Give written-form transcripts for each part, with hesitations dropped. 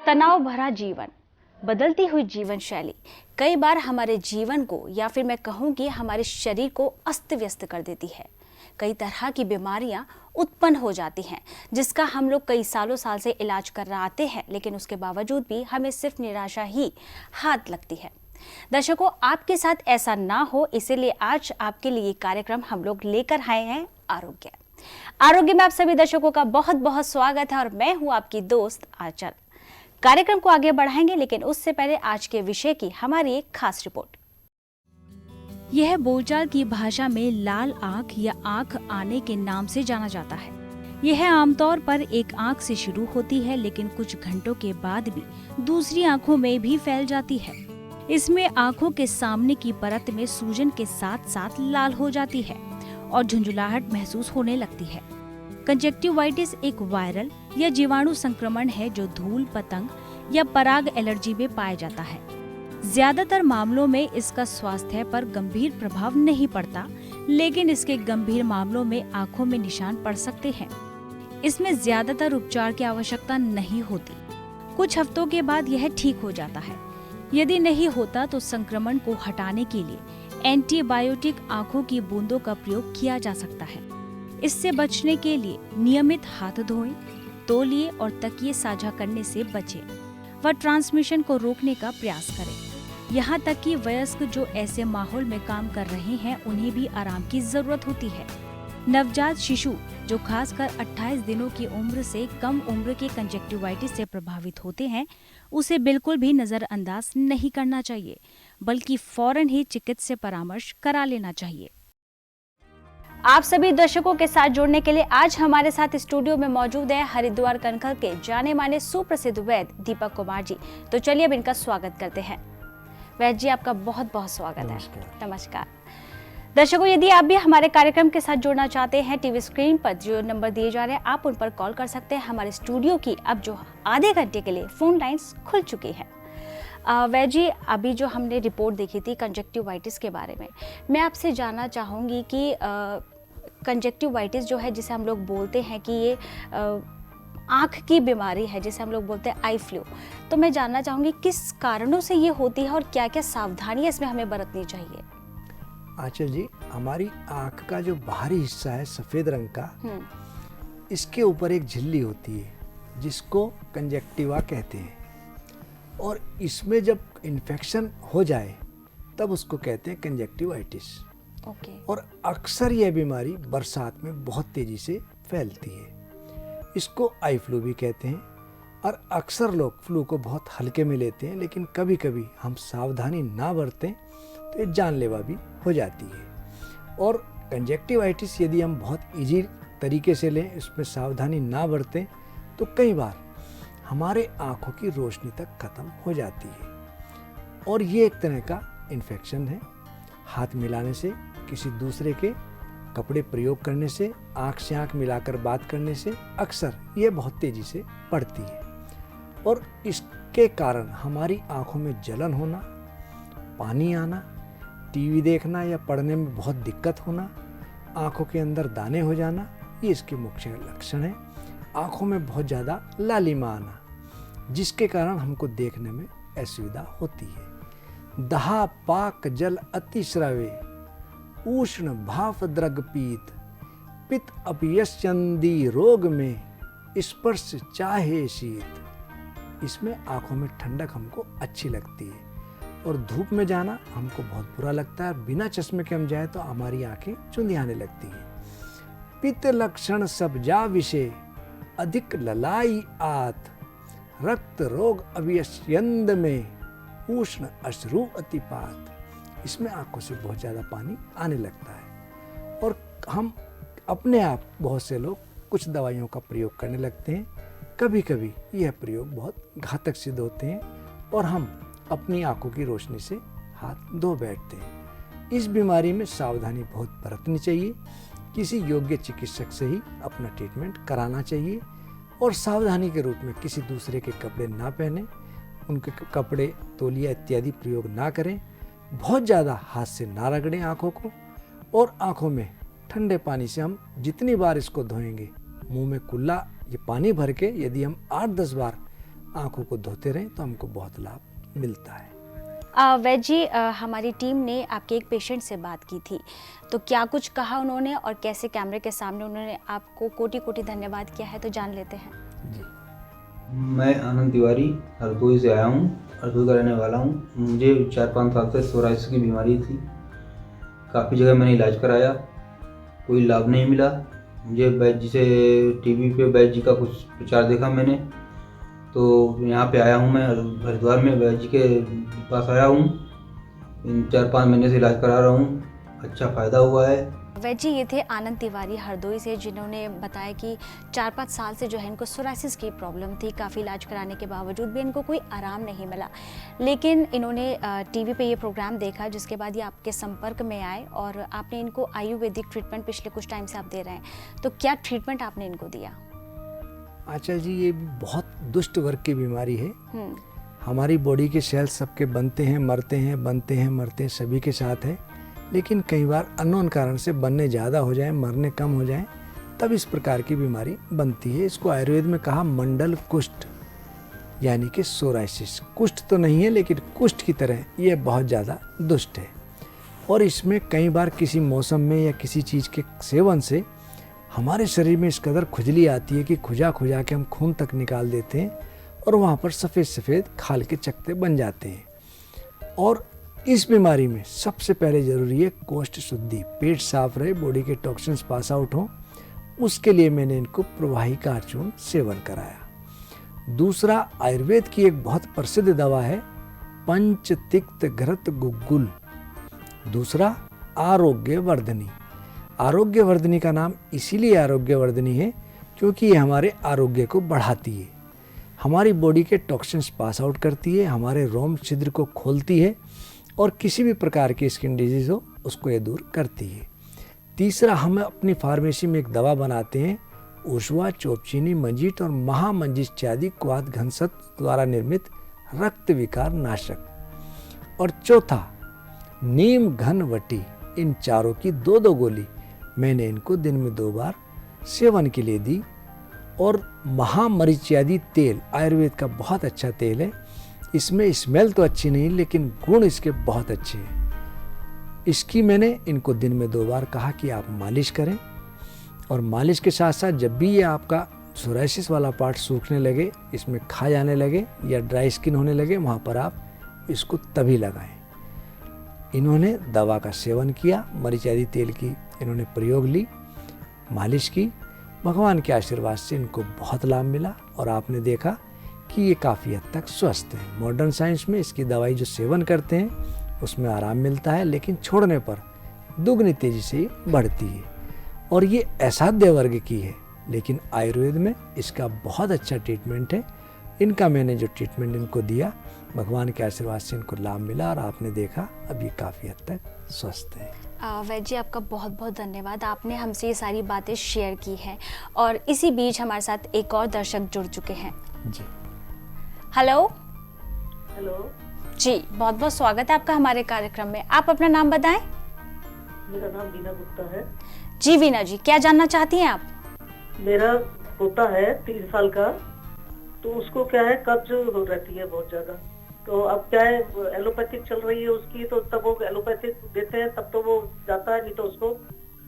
तनाव भरा जीवन, बदलती हुई जीवन शैली कई बार हमारे जीवन को या फिर मैं कहूँ कि हमारे शरीर को अस्त व्यस्त कर देती है। कई तरह की बीमारियां उत्पन्न हो जाती हैं जिसका हम लोग कई साल से इलाज कर रहे आते हैं, लेकिन उसके बावजूद भी हमें सिर्फ निराशा ही हाथ लगती है। दर्शकों, आपके साथ ऐसा ना हो इसीलिए आज आपके लिए कार्यक्रम हम लोग लेकर आए हैं आरोग्य में आप सभी दर्शकों का बहुत बहुत स्वागत है और मैं हूं आपकी दोस्त आंचल। कार्यक्रम को आगे बढ़ाएंगे, लेकिन उससे पहले आज के विषय की हमारी एक खास रिपोर्ट। यह बोलचाल की भाषा में लाल आंख या आंख आने के नाम से जाना जाता है। यह आमतौर पर एक आंख से शुरू होती है, लेकिन कुछ घंटों के बाद भी दूसरी आंखों में भी फैल जाती है। इसमें आंखों के सामने की परत में सूजन के साथ साथ लाल हो जाती है और झुंझुलाहट महसूस होने लगती है। कंजक्टिवाइटिस एक वायरल या जीवाणु संक्रमण है जो धूल, पतंग या पराग एलर्जी में पाया जाता है। ज्यादातर मामलों में इसका स्वास्थ्य पर गंभीर प्रभाव नहीं पड़ता, लेकिन इसके गंभीर मामलों में आंखों में निशान पड़ सकते हैं। इसमें ज्यादातर उपचार की आवश्यकता नहीं होती। कुछ हफ्तों के बाद यह ठीक हो जाता है। यदि नहीं होता तो संक्रमण को हटाने के लिए एंटीबायोटिक आंखों की बूंदों का प्रयोग किया जा सकता है। इससे बचने के लिए नियमित हाथ धोएं, तौलिए और तकिए साझा करने से बचें व ट्रांसमिशन को रोकने का प्रयास करें। यहाँ तक कि वयस्क जो ऐसे माहौल में काम कर रहे हैं उन्हें भी आराम की जरूरत होती है। नवजात शिशु जो खासकर 28 दिनों की उम्र से कम उम्र के कंजक्टिवाइटिस से प्रभावित होते हैं, उसे बिल्कुल भी नजरअंदाज नहीं करना चाहिए, बल्कि फौरन ही चिकित्सक परामर्श करा लेना चाहिए। आप सभी दर्शकों के साथ जुड़ने के लिए आज हमारे साथ स्टूडियो में मौजूद है हरिद्वार कनखल के जाने माने सुप्रसिद्ध वैद्य दीपक कुमार जी। तो चलिए अब इनका स्वागत करते हैं। वैद्य जी, आपका बहुत बहुत स्वागत है। नमस्कार। दर्शकों, यदि आप भी हमारे कार्यक्रम के साथ जुड़ना चाहते हैं, टीवी स्क्रीन पर जो नंबर दिए जा रहे हैं आप उन पर कॉल कर सकते हैं। हमारे स्टूडियो की अब जो आधे घंटे के लिए फोन लाइन्स खुल चुकी है। वैद्य जी, अभी जो हमने रिपोर्ट देखी थी कंजक्टिवाइटिस के बारे में, मैं आपसे जानना चाहूँगी कि कंजक्टिवाइटिस जो है जिसे हम लोग बोलते हैं कि ये आँख की बीमारी है, जिसे हम लोग बोलते हैं आई फ्लू, तो मैं जानना चाहूँगी किस कारणों से ये होती है और क्या क्या सावधानियाँ इसमें हमें बरतनी चाहिए। आंचल जी, हमारी आँख का जो बाहरी हिस्सा है सफ़ेद रंग का, इसके ऊपर एक झिल्ली होती है जिसको कंजक्टिवा कहते हैं, और इसमें जब इन्फेक्शन हो जाए तब उसको कहते हैं कंजक्टिवाइटिस। और अक्सर यह बीमारी बरसात में बहुत तेज़ी से फैलती है। इसको आई फ्लू भी कहते हैं और अक्सर लोग फ्लू को बहुत हल्के में लेते हैं, लेकिन कभी कभी हम सावधानी ना बरतें तो ये जानलेवा भी हो जाती है। और कंजक्टिवाइटिस यदि हम बहुत इजी तरीके से लें, इसमें सावधानी ना बरतें, तो कई बार हमारे आँखों की रोशनी तक ख़त्म हो जाती है। और ये एक तरह का इन्फेक्शन है। हाथ मिलाने से, किसी दूसरे के कपड़े प्रयोग करने से, आँख से आँख मिलाकर बात करने से अक्सर ये बहुत तेज़ी से बढ़ती है। और इसके कारण हमारी आँखों में जलन होना, पानी आना, टीवी देखना या पढ़ने में बहुत दिक्कत होना, आँखों के अंदर दाने हो जाना, ये इसके मुख्य लक्षण हैं। आँखों में बहुत ज़्यादा लालिमा आना, जिसके कारण हमको देखने में असुविधा होती है। दहा पाक जल अतिश्रावे, उष्ण भाफ द्रग पीत, पित्त अपयश्चंदी रोग में, स्पर्श चाहे शीत। इसमें आँखों में ठंडक हमको अच्छी लगती है और धूप में जाना हमको बहुत बुरा लगता है। बिना चश्मे के हम जाए तो हमारी आंखें चुंधियाने लगती हैं। पित्त लक्षण सब जा विषय, अधिक ललाई आत, रक्त रोग अवयस्यंद में, उष्ण अश्रु अतिपात। इसमें आंखों से बहुत ज़्यादा पानी आने लगता है और हम अपने आप, बहुत से लोग कुछ दवाइयों का प्रयोग करने लगते हैं। कभी कभी यह प्रयोग बहुत घातक सिद्ध होते हैं और हम अपनी आंखों की रोशनी से हाथ धो बैठते हैं। इस बीमारी में सावधानी बहुत बरतनी चाहिए। किसी योग्य चिकित्सक से ही अपना ट्रीटमेंट कराना चाहिए और सावधानी के रूप में किसी दूसरे के कपड़े ना पहने, उनके कपड़े, तौलिया इत्यादि प्रयोग ना करें। बहुत ज़्यादा हाथ से ना रगड़ें आँखों को, और आँखों में ठंडे पानी से हम जितनी बार इसको धोएंगे, मुंह में कुल्ला ये पानी भर के यदि हम 8-10 बार आँखों को धोते रहें तो हमको बहुत लाभ मिलता है। वैद्य जी, हमारी टीम ने आपके एक पेशेंट से बात की थी, तो क्या कुछ कहा उन्होंने और कैसे कैमरे के सामने उन्होंने आपको कोटि कोटि धन्यवाद किया है, तो जान लेते हैं। जी, मैं आनंद तिवारी हरदोई से आया हूँ, हरदोई का रहने वाला हूँ। मुझे 4-5 साल से सोराइसिस की बीमारी थी। काफ़ी जगह मैंने इलाज कराया, कोई लाभ नहीं मिला। मुझे वैद्य जी से टीवी पे वैद्य जी का कुछ प्रचार देखा मैंने, तो यहाँ पे आया हूँ। मैं हरिद्वार में वैद्य जी के पास आया हूँ। इन 4-5 महीने से इलाज करा रहा हूँ, अच्छा फ़ायदा हुआ है। वैद्य जी, ये थे आनंद तिवारी हरदोई से, जिन्होंने बताया कि 4-5 साल से जो है इनको सोराइसिस की प्रॉब्लम थी। काफ़ी इलाज कराने के बावजूद भी इनको कोई आराम नहीं मिला, लेकिन इन्होंने टीवी पे ये प्रोग्राम देखा, जिसके बाद ये आपके संपर्क में आए और आपने इनको आयुर्वेदिक ट्रीटमेंट पिछले कुछ टाइम से आप दे रहे हैं। तो क्या ट्रीटमेंट आपने इनको दिया? आचार्य जी, ये बहुत दुष्ट वर्ग की बीमारी है। हमारी बॉडी के सेल्स सबके बनते हैं, मरते हैं, बनते हैं, मरते हैं, सभी के साथ है। लेकिन कई बार अननोन कारण से बनने ज़्यादा हो जाएं, मरने कम हो जाएं, तब इस प्रकार की बीमारी बनती है। इसको आयुर्वेद में कहा मंडल कुष्ठ, यानी कि सोराइसिस। कुष्ठ तो नहीं है, लेकिन कुष्ठ की तरह ये बहुत ज़्यादा दुष्ट है। और इसमें कई बार किसी मौसम में या किसी चीज़ के सेवन से हमारे शरीर में इस कदर खुजली आती है कि खुजा खुजा के हम खून तक निकाल देते हैं और वहाँ पर सफ़ेद सफ़ेद खाल के चकते बन जाते हैं। और इस बीमारी में सबसे पहले ज़रूरी है कोष्ठ शुद्धि, पेट साफ रहे, बॉडी के टॉक्सिन्स पास आउट हों। उसके लिए मैंने इनको प्रवाही का चूर्ण सेवन कराया। दूसरा, आयुर्वेद की एक बहुत प्रसिद्ध दवा है पंचतिक्त घृत गुग्गुल। दूसरा, आरोग्यवर्धिनी। आरोग्यवर्धिनी का नाम इसीलिए आरोग्यवर्धिनी है क्योंकि ये हमारे आरोग्य को बढ़ाती है, हमारी बॉडी के टॉक्सिन्स पास आउट करती है, हमारे रोम छिद्र को खोलती है और किसी भी प्रकार की स्किन डिजीज़ हो उसको ये दूर करती है। तीसरा, हम अपनी फार्मेसी में एक दवा बनाते हैं ऊर्वा, चोपचीनी, मंजीट और महामंजिष्ट इत्यादि क्वाथ घनसत्व द्वारा निर्मित रक्त विकार नाशक। और चौथा, नीम घन वटी। इन चारों की 2-2 गोली मैंने इनको दिन में 2 बार सेवन के लिए दी। और महामरीच्यादि तेल आयुर्वेद का बहुत अच्छा तेल है। इसमें स्मेल तो अच्छी नहीं, लेकिन गुण इसके बहुत अच्छे हैं। इसकी मैंने इनको दिन में 2 बार कहा कि आप मालिश करें। और मालिश के साथ साथ जब भी ये आपका सोराइसिस वाला पार्ट सूखने लगे, इसमें खा जाने लगे या ड्राई स्किन होने लगे, वहाँ पर आप इसको तभी लगाएं। इन्होंने दवा का सेवन किया, मरीचादी तेल की इन्होंने प्रयोग ली, मालिश की। भगवान के आशीर्वाद से इनको बहुत लाभ मिला और आपने देखा कि ये काफ़ी हद तक स्वस्थ है। मॉडर्न साइंस में इसकी दवाई जो सेवन करते हैं उसमें आराम मिलता है, लेकिन छोड़ने पर दुगनी तेजी से बढ़ती है। और ये असाध्य वर्ग की है, लेकिन आयुर्वेद में इसका बहुत अच्छा ट्रीटमेंट है। इनका मैंने जो ट्रीटमेंट इनको दिया, भगवान के आशीर्वाद से इनको लाभ मिला और आपने देखा अब ये काफ़ी हद तक स्वस्थ है। वैद्य जी, आपका बहुत बहुत धन्यवाद, आपने हमसे ये सारी बातें शेयर की हैं। और इसी बीच हमारे साथ एक और दर्शक जुड़ चुके हैं। जी, हेलो। हेलो जी, बहुत बहुत स्वागत है आपका हमारे कार्यक्रम में। आप अपना नाम बताएं। मेरा नाम वीना गुप्ता है। जी वीना जी, क्या जानना चाहती हैं आप? मेरा पोता है 3 साल का, तो उसको क्या है कब्ज हो रहती है बहुत ज्यादा। तो अब क्या है एलोपैथिक चल रही है उसकी, तो तब वो एलोपैथिक देते हैं तब तो वो जाता है, नहीं तो उसको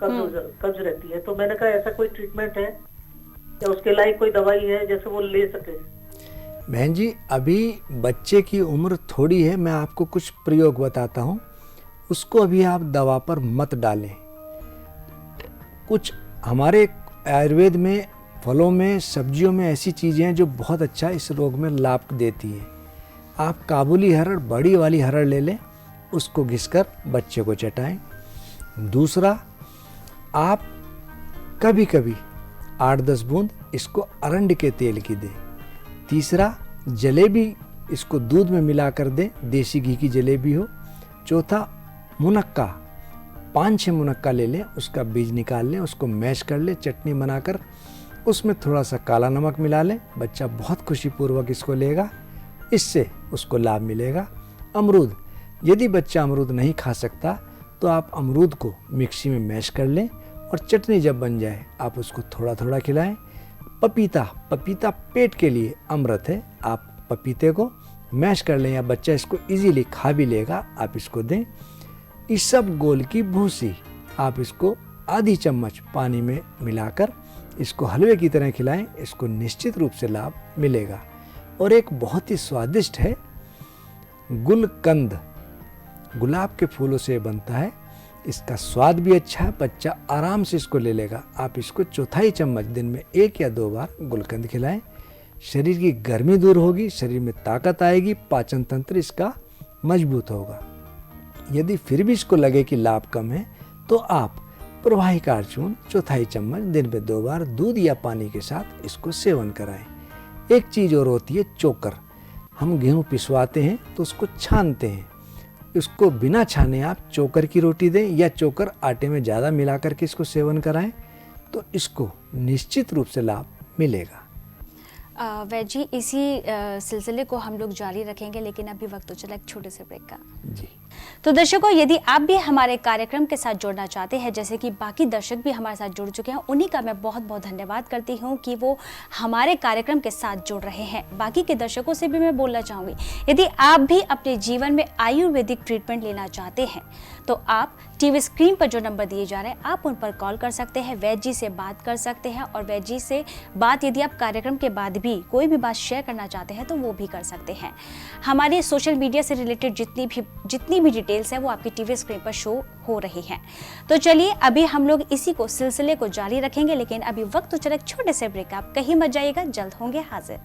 कब्ज रहती है। तो मैंने कहा ऐसा कोई ट्रीटमेंट है या उसके लायक कोई दवाई है जैसे वो ले सके? बहन जी, अभी बच्चे की उम्र थोड़ी है, मैं आपको कुछ प्रयोग बताता हूँ, उसको अभी आप दवा पर मत डालें। कुछ हमारे आयुर्वेद में फलों में, सब्जियों में ऐसी चीज़ें हैं जो बहुत अच्छा इस रोग में लाभ देती हैं। आप काबुली हरड़, बड़ी वाली हरड़ ले लें, उसको घिसकर बच्चे को चटाएं। दूसरा, आप कभी कभी 8-10 बूंद इसको अरंड के तेल की दें। तीसरा, जलेबी इसको दूध में मिला कर दें, देसी घी की जलेबी हो। चौथा, मुनक्का, 5-6 मुनक्का ले लें, उसका बीज निकाल लें, उसको मैश कर लें, चटनी बनाकर उसमें थोड़ा सा काला नमक मिला लें। बच्चा बहुत खुशीपूर्वक इसको लेगा, इससे उसको लाभ मिलेगा। अमरूद, यदि बच्चा अमरूद नहीं खा सकता तो आप अमरूद को मिक्सी में मैश कर लें और चटनी जब बन जाए आप उसको थोड़ा थोड़ा खिलाएं। पपीता, पपीता पेट के लिए अमृत है, आप पपीते को मैश कर लें या बच्चा इसको इजीली खा भी लेगा, आप इसको दें। इसबगोल की भूसी आप इसको आधी चम्मच पानी में मिलाकर इसको हलवे की तरह खिलाएं, इसको निश्चित रूप से लाभ मिलेगा। और एक बहुत ही स्वादिष्ट है गुलकंद, गुलाब के फूलों से बनता है, इसका स्वाद भी अच्छा है, बच्चा आराम से इसको ले लेगा। आप इसको चौथाई चम्मच दिन में 1 या 2 बार गुलकंद खिलाएं, शरीर की गर्मी दूर होगी, शरीर में ताकत आएगी, पाचन तंत्र इसका मजबूत होगा। यदि फिर भी इसको लगे कि लाभ कम है तो आप प्रवाहिकार चूर्ण चौथाई चम्मच दिन में 2 बार दूध या पानी के साथ इसको सेवन कराएं। एक चीज़ और होती है चोकर, हम गेहूँ पिसवाते हैं तो उसको छानते हैं, इसको बिना छाने आप चोकर की रोटी दें या चोकर आटे में ज़्यादा मिला करके इसको सेवन कराएं तो इसको निश्चित रूप से लाभ मिलेगा। वैद जी, इसी सिलसिले को हम लोग जारी रखेंगे, लेकिन अभी वक्त तो चला एक छोटे से ब्रेक का। जी, तो दर्शकों, यदि आप भी हमारे कार्यक्रम के साथ जुड़ना चाहते हैं, जैसे कि बाकी दर्शक भी हमारे साथ जुड़ चुके हैं, उन्हीं का मैं बहुत बहुत धन्यवाद करती हूं कि वो हमारे कार्यक्रम के साथ जुड़ रहे हैं। बाकी के दर्शकों से भी मैं बोलना चाहूँगी, यदि आप भी अपने जीवन में आयुर्वेदिक ट्रीटमेंट लेना चाहते हैं तो आप टीवी स्क्रीन पर जो नंबर दिए जा रहे हैं आप उन पर कॉल कर सकते हैं, वैद जी से बात कर सकते हैं। और वैद जी से बात यदि आप कार्यक्रम के बाद भी कोई भी बात शेयर करना चाहते हैं तो वो भी कर सकते हैं। हमारे सोशल मीडिया से रिलेटेड जितनी भी डिटेल्स हैं वो आपकी टीवी स्क्रीन पर शो हो रही हैं। तो चलिए, अभी हम लोग इसी को सिलसिले को जारी रखेंगे, लेकिन अभी वक्त तो चले एक छोटे से ब्रेक। आप कहीं मत जाइएगा, जल्द होंगे हाजिर।